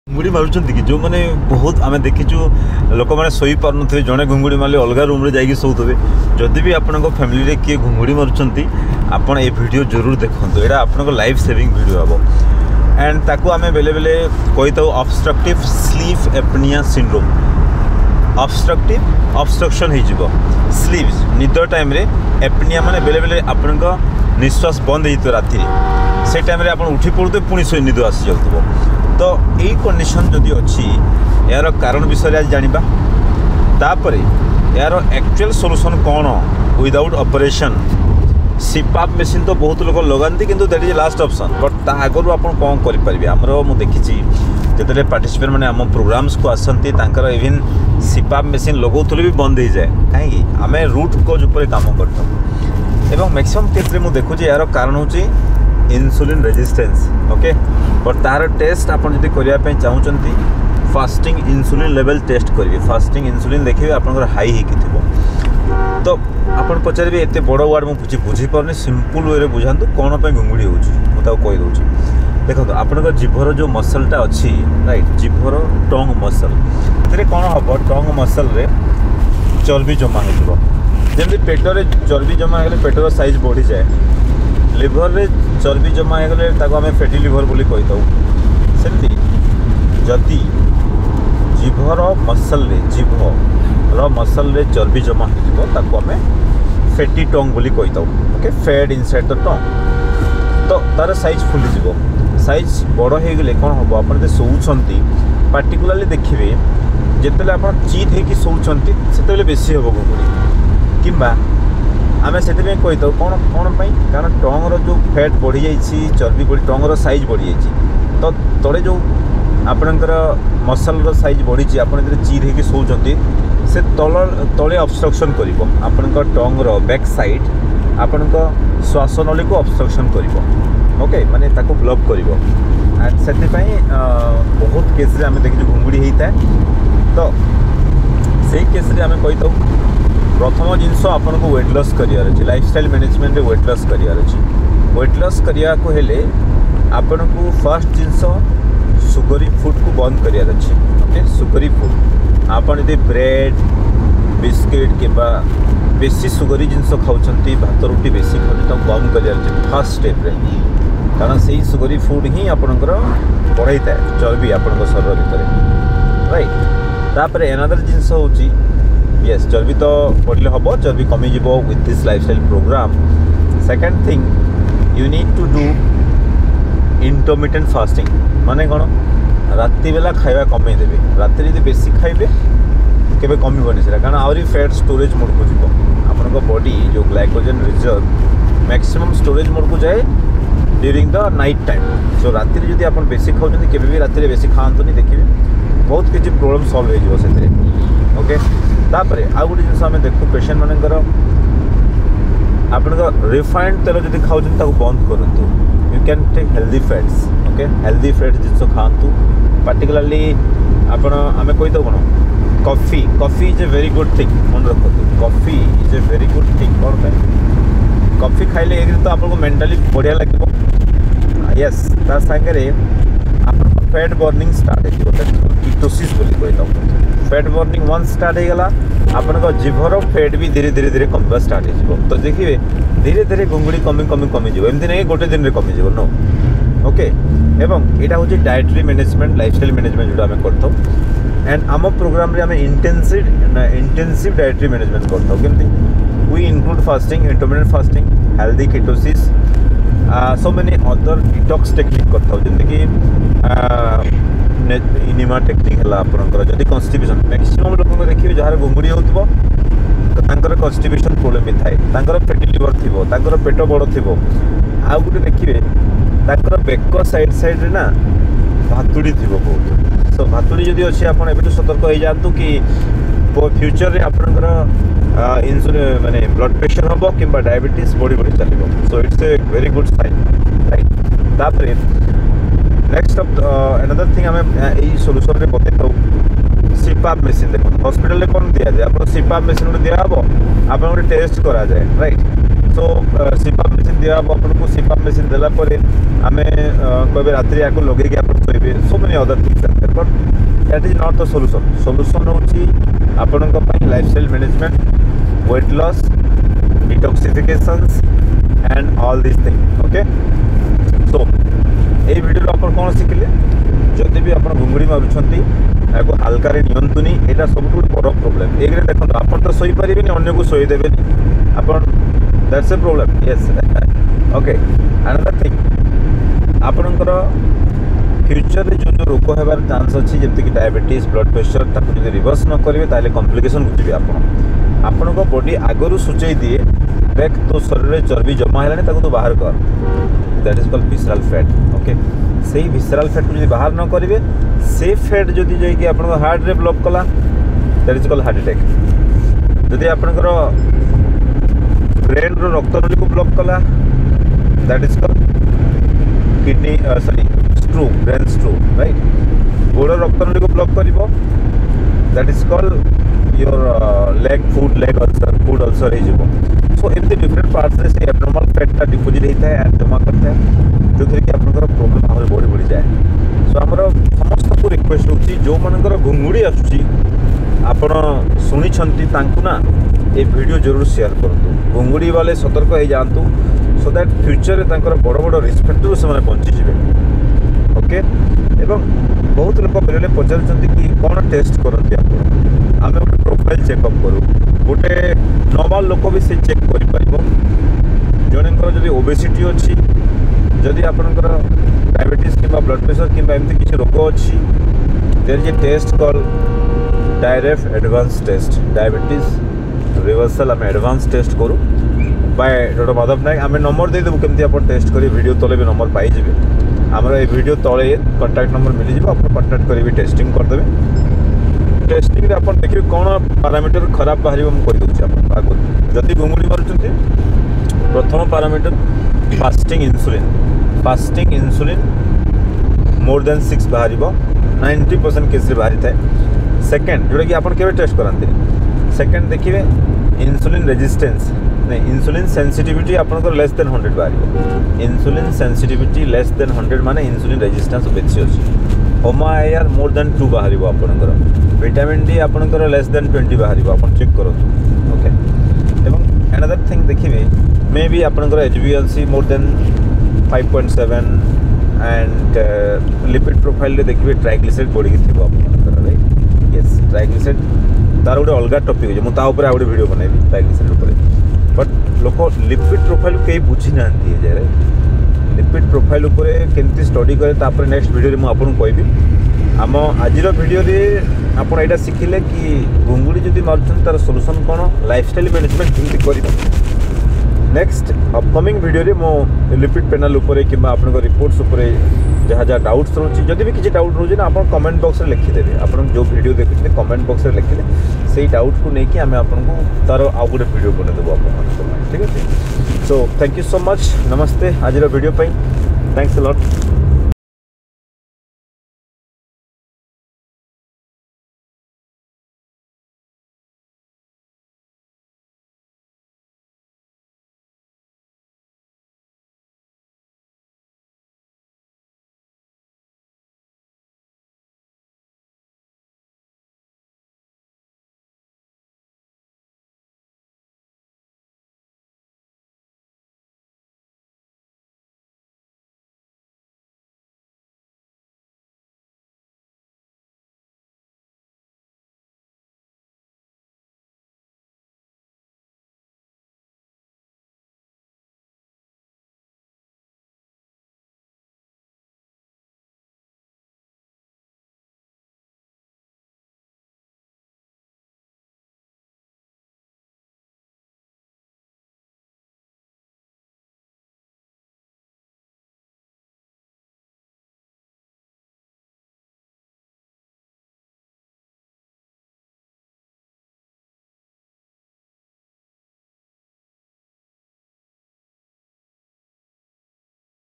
घुंगुड़ी मारुंट कि जो मैंने बहुत आम देखीचु लोक मैंने शोई पार थे जड़े घुंगुड़ी मारे अलग रूम रे जाइए शोथे जदि भी आपण फैमिली किए घुंगुड़ी मारुंट आपण ये वीडियो जरूर देखो यहाँ आपण लाइफ सेविंग वीडियो हम एंड ताकू आम बेले बेले कही था obstructive sleep apnoea syndrome obstruction हो स्लीप निद टाइम रे एपनिया माने बेले बेले आपण निश्वास बंद हो राति से टाइम रे आपण उठी पड़ते पुणी निद आसी जाऊ तो यही कंडीशन जदि अच्छी यार कारण विषय आज जानिबा तापर यार एक्चुअल सॉल्यूशन कौन विदाउट ऑपरेशन सीपाप मशीन तो बहुत लोग लगाती किंतु that is last option but ता आगु आप कौन करेंगे आमर मुझे देखी जिते पार्टिसिपेंट मैंने आम प्रोग्राम्स को आसती इवन सीपाप मशीन लगाऊे भी बंद हो जाए कहीं आम रूट कोज उपर काम कर मैक्सिमम केस मुझे देखुची यार कारण हूँ इन्सुलिन रेजिस्टेंस ओके बट तार टेस्ट आप करने चाहते फास्टिंग इन्सुलिन लेवल टेस्ट करेंगे फास्टिंग इन्सुलिन देखिए आपंकर हाई हो तो आप पचारे एत बड़ वार्ड मुझे बुझीपारे सिंपल वे बुझातु कौन पर घुंगुड़ी होदे देखो आपंकर जीभर जो मसलटा अच्छी राइट जीभर टंग मसल से कौन हम टंग मसल रे चर्बी जमा होमती पेटर चर्बी जमा हो पेटर साइज बढ़ी जाए लिभर रे चर्बी जमा होगले आम फैटी लिभर बोली कही था सेमती जदि जीभर मसल रे जीभर मसल रे चर्बी जमा हो आम फैटी टंग बोली कही था okay fat inside the tongue तो तार साइज फुली साइज बड़ होगले कौन हम आप शोचती पार्टिकुलाली देखिए जिते आप चित होगी शोचती से बेसी हम घुंगुड़ी कि आम से कही था कौन कौन कारण टंगर जो फैट बढ़ी जाइए चर्बी बढ़ी टंगर साइज बढ़ी जाइए तो तले जो आपणकर मसल साइज बढ़ी आप चिर होगी शोचती से तले ऑब्स्ट्रक्शन कर टंगर बैक साइड आपण श्वास नली को ऑब्स्ट्रक्शन कर ओके माने ताको ब्लॉक कर एंड से बहुत केस आम देखी घुंगुड़ी होता है तो से केस आम कही था प्रथम जिनस आपन को वेट लॉस करियार अछि लाइफस्टाइल मैनेजमेंट वेट लॉस करियार अछि वेट लॉस करिया को हेले आपन को फर्स्ट जिनस सुगरी फूड को बंद करियार अछि ओके सुगरी फूड आपन यदि ब्रेड बिस्किट केबा बेसी सुगरी जिनस खाउछंती भात रोटी बेसी खाउछंती तो कम करियार अछि फर्स्ट स्टेप रे कारण से सुगरी फूड ही आपनकर बढ़ाई था चर्बी आपन शरीर भितर राइट तापर एनादर जिनस होची यस चर्बी तो बढ़ले हम चर्बी कमी with this lifestyle programme second thing you need to do intermittent fasting माने कौन राति बेला खाଇବା कमेदेवे राति यदि बेसी खाइबे केबे कमिबनी से कारण आहरी फैट स्टोरेज मोड को जीव आपन बॉडी जो glycogen reserve maximum storage mode को जाए during the night time so राति जदि आप बेसी खाऊँ केबे भी राति बेसी खातुनी देखिए बहुत किसी प्रोब्लेम सॉल्व हो से ओके तापर आउ गोटे जिन आम देखू पेसेंट मानकर आप रिफाइंड तेल जब खाऊँ बंद करूँ you can take healthy fats okay healthy fat जिन खातु पार्टिकुलाली आप आम कही तो कौन coffee is a very good thing मन रखु coffee is a very good thing कौन पे कॉफी खाइले एक तो आपको मेंटली बढ़िया लगे यस ता सागरे आप फैट बर्निंग स्टार्ट हो कीटोसिस बोली कही था फैट बर्निंग वन स्टार्ट होगा आपन जीभर फैट भी धीरे धीरे धीरे कम स्टार्ट हो तो देखिए धीरे धीरे घुंगुड़ी कमिज एमती नहीं गोटे दिन में कमिज नो ओके एवं यहाँ हूँ डायट्री मैनेजमेंट लाइफस्टाइल मैनेजमेंट जो आम कर एंड आम प्रोग्राम रे आम इंटेंसिव डायट्री मैनेजमेंट करते we include fasting intermittent fasting healthy ketosis so many other detox technique करता जमीक इनिमा टेक्निक है आपंकर जदि कन्स्टिपेशन मैक्सिमम लोक देखिए जार घुंगुड़ी होतर कन्स्टिपेशन प्रोब्लेम भी थाए फैटी लिवर थी पेट बड़ थी आउ गोटे देखिए बेक साइड साइड रे ना भातुड़ी थी बहुत सो भातुड़ी जदि अच्छी आप सतर्क हो जातु कि फ्यूचर रे आपंकर इन्सुलिन माने ब्लड प्रेशर हम कि डायबिटीज बढ़ी बढ़ी चलो so it's a very good sign right तापर नेक्स्ट अनदर थिंग आम यही सोल्यूशन रे बता सीपाप मशीन देखो हॉस्पिटल में कौन दिया जाए आप सीपाप मशीन दिया हम आप टेस्ट करा जाए राइट सो सीपाप मेसीन दिया आपको सीपाप मेसीन देला आम कहे रात्रि या लगे सोए so many other things are but that is not the solution solution हूँ आपण lifestyle management weight loss detoxifications and all this thing okay so ये वीडियो आप कौन शिखिले जदि भी आप घुंगुड़ी मारुंट या हाल्कार नियंतुनी यहाँ सब बड़ प्रोब्लेम एक देखो आप तो शोई पारे अन्य को शोदेवे आप that's a problem yes okay another thing आपणकर फ्यूचर जो जो रोग होबार चांस अच्छी जमीक डायबिटीज ब्लड प्रेशर ताको जो रिवर्स न करेंगे ताले कॉम्प्लिकेशन को जी आपण बॉडी आगरू सूचई दिए देख तो शरीर में चर्बी जमा है तो बाहर कर that is called visceral fat okay से विसराल फैट को बाहर न करेंगे से फैट जदि जाकि आप हार्ट रे ब्लॉक कला that is called heart attack जदि आपणकर ब्रेन रो रक्त नली को ब्लॉक कला that is called kidney sorry stroke brain stroke right गोड़ रक्त नली को ब्लॉक करिवो that is called your leg foot ulcer हो सो एमती डिफरेंट पार्ट्स रे से एब्नॉर्मल फैट डिपोजिट होता है एंड जमा करता है जो कि आपनकर प्रॉब्लम आगे बढ़ी बढ़ी जाए सो आमर समस्त को रिक्वेस्ट होची जो मानकर घुंगुड़ी आसुची आपण सुनी छंती तांकु ना ये वीडियो जरूर शेयर करतु घुंगुड़ी वाले सतर्क हो जातु सो दैट फ्यूचर रे तांकर बड़ बड़ रिस्पेक्ट से माने पहुंची जिवे ओके एवं बहुत लोक बेले पचारुचंती कि कौन टेस्ट करती आप आम गोटे प्रोफाइल चेकअप करूँ गोटे नॉर्मल लोक भी से चेक कर जनकर जब ओबेसिटी अच्छी जदि आपणकर डायबिटीज कि ब्लड प्रेशर कि एमती किसी रोग अच्छी there is a test call डायरेफ एडवांस टेस्ट डायबिटीज रिवर्सल आम एडवांस टेस्ट करूँ बाय डॉक्टर माधव नायक आम नंबर देदेबू केमती आप टेस्ट करेंगे वीडियो तले भी नंबर पाइबे आमर ये वीडियो तले कॉन्टैक्ट नंबर मिल जाए आप कॉन्टैक्ट करेंगे टेस्टिंग करदेवे टेस्टिंग आप देखिए कौन पैरामीटर खराब बाहर मुझे कहीदे आप जदि घुंगुड़ी मारुंट प्रथम parameter fasting insulin more than 6 बाहर 90% केस बाहरी थाए सेकेंड जोटा कि आप टेस्ट कराते सेकेंड देखिए इन्सुलिन रेजिस्टेंस नहीं इन्सुलिन सेंसिटिविटी आपंकर लेस देन 100 बाहर इन्सुलिन सेंसिटिविटी लेस देन 100 माने इन्सुलिन रेजिस्टेंस बेसी अच्छी होमा आईआर मोर देन 2 बाहर आपंकर विटामिन डी आपंकर लेस देन 20 बाहर आप चेक करूँ ओके एवं अनदर थिंग देखिए मे बी आपंकर एचबीएलसी more than 5.7 and lipid profile देखिए ट्राइग्लिसराइड बढ़ी थी आपंकर राइट यस ट्राइग्लिसराइड तार गोटे अलग टॉपिक है मुझे गोटे वीडियो बनैबी ट्राइग्लिसराइड बट लोक लिपिड प्रोफाइल कई बुझी ना जाए लिपिड प्रोफाइल उपर केमती स्टडी करे नेक्स्ट वीडियो में आपको कहबी आम आज वीडियो आप यहाँ शिखिले कि घुंगुड़ी जब मारुंट तार सॉल्यूशन कौन लाइफस्टाइल मैनेजमेंट केमती कर नेक्स्ट अपकमिंग वीडियो मो लिपिड पैनल उपर कि आपन रिपोर्ट्स उपर जहाँ जहाँ डाउट्स रोचे जदि भी किसी डाउट रोचे ना आप कमेंट बॉक्स में लिखिदेवे आप जो वीडियो देखते कमेंट बॉक्स में लिखिले से डाउट को लेकिन आम आपको तार आउ गोटे वीडियो बनईदेव आप ठीक है so thank you so much नमस्ते आज वीडियो थैंक्स अ लॉट।